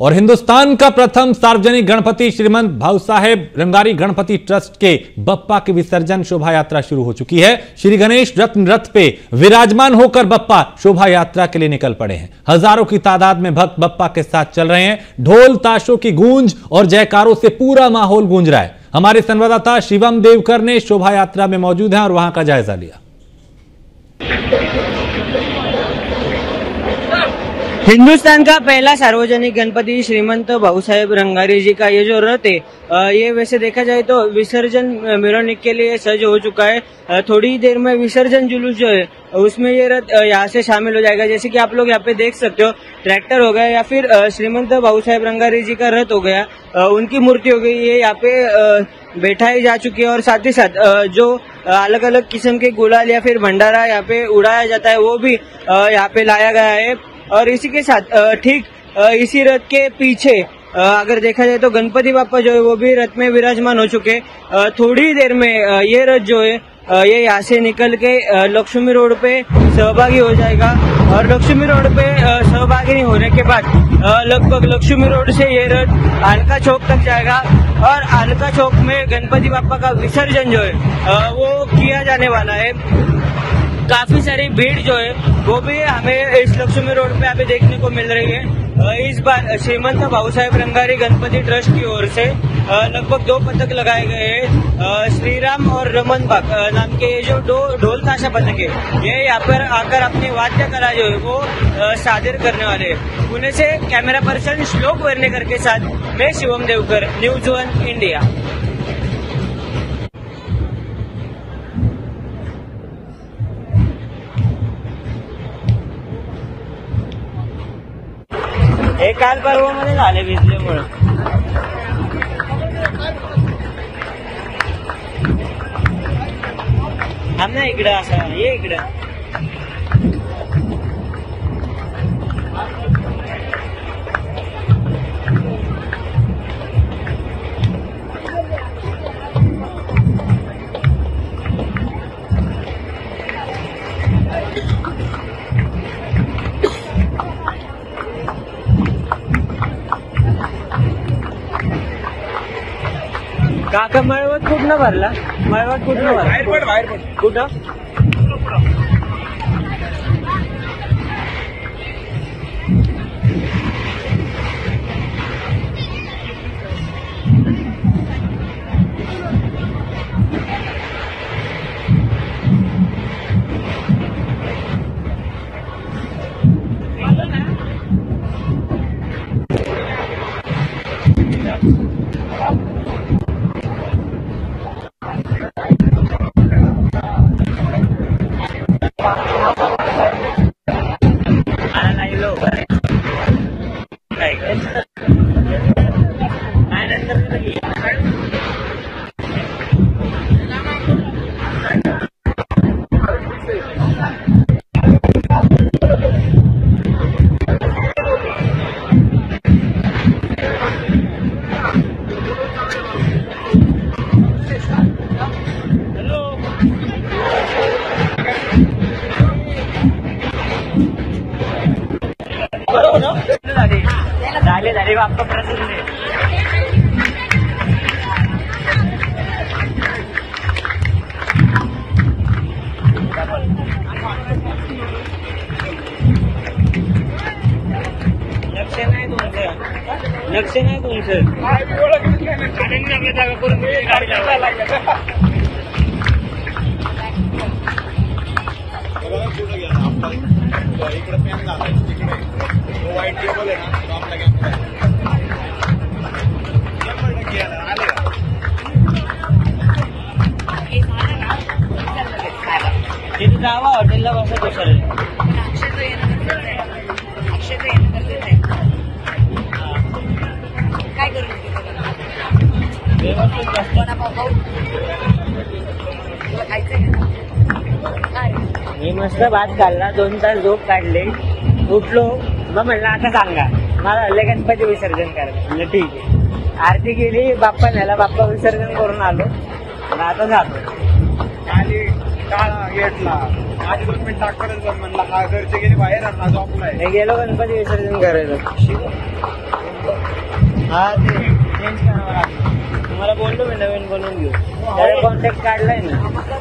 और हिंदुस्तान का प्रथम सार्वजनिक गणपति श्रीमंत भाऊसाहेब रंगारी गणपति ट्रस्ट के बप्पा की विसर्जन शोभा यात्रा शुरू हो चुकी है। श्री गणेश रत्न रथ पे विराजमान होकर बप्पा शोभा यात्रा के लिए निकल पड़े हैं। हजारों की तादाद में भक्त बप्पा के साथ चल रहे हैं। ढोल ताशों की गूंज और जयकारों से पूरा माहौल गूंज रहा है। हमारे संवाददाता शिवम देवकर ने शोभा यात्रा में मौजूद हैं और वहां का जायजा लिया। हिंदुस्तान का पहला सार्वजनिक गणपति श्रीमंत भाऊसाहेब रंगारी जी का ये जो रथ है, ये वैसे देखा जाए तो विसर्जन मेरानिक के लिए सज हो चुका है। थोड़ी देर में विसर्जन जुलूस जो है उसमें ये रथ यहाँ से शामिल हो जाएगा। जैसे कि आप लोग यहाँ पे देख सकते हो, ट्रैक्टर हो गया या फिर श्रीमंत भाऊसाहेब रंगारी जी का रथ हो गया, उनकी मूर्ति हो गई, ये यहाँ पे बैठाई जा चुकी है। और साथ ही साथ जो अलग अलग किस्म के गुलाल या फिर भंडारा यहाँ पे उड़ाया जाता है वो भी यहाँ पे लाया गया है। और इसी के साथ ठीक इसी रथ के पीछे अगर देखा जाए तो गणपति बाप्पा जो है वो भी रथ में विराजमान हो चुके। थोड़ी देर में ये रथ जो है ये यहाँ से निकल के लक्ष्मी रोड पे सहभागी हो जाएगा। और लक्ष्मी रोड पे सहभागी होने के बाद लगभग लक्ष्मी रोड से ये रथ अलका चौक तक जाएगा। और अलका चौक में गणपति बाप्पा का विसर्जन जो है वो किया जाने वाला है। काफी सारी भीड़ जो है वो भी हमें इस लक्ष्मी रोड पे अभी देखने को मिल रही है। इस बार श्रीमंत भाऊसाहेब रंगारी गणपति ट्रस्ट की ओर से लगभग 2 पथक लगाए गए हैं। श्रीराम और रमन बाग नाम के जो ढोल ताशा पथक है, ये यहाँ पर आकर अपनी वाद्य कला जो है वो सादर करने वाले हैं। पुणे से कैमरा पर्सन श्लोक वर्णेकर के साथ मैं शिवम देवकर, न्यूज 1 इंडिया। हे काल पर्वामध्ये झाले भिजल्यामुळे। थांब ना इकडं, असं ये इकडं। काका मळवट कुठनं भरला? मळवट कुठनं भरला? बाहेर कुठं? झाले बाप्पा प्रसन्न है। लक्ष नाही तुमचं जागा करून इकडे पॅन घालायचं, तिकडे व्हाईट टेबल आहे ना, तो आपला तिथे जावा हॉटेलला बसा सर। काय करू मी मस्त भात खाल्ला, 2 तास झोप काढले, उठलो, मग म्हणलं आता सांगा मला हल्ले गणपती विसर्जन करायचं। म्हणलं ठीक आहे। आरती केली, बाप्पा न्याला, बाप्पा विसर्जन करून आलो, आता जातो। खाली काळा गेटला माझी 2 मिनिट लागतच म्हणला, हा घरचे गेले बाहेर, हा झोपलाय, गेलो गणपती विसर्जन करायला। हा ते चेंज करावं लागेल. तुम्हाला बोललो मी नवीन बनवून घेऊ. त्याने कॉन्टॅक्ट काढलाय ना.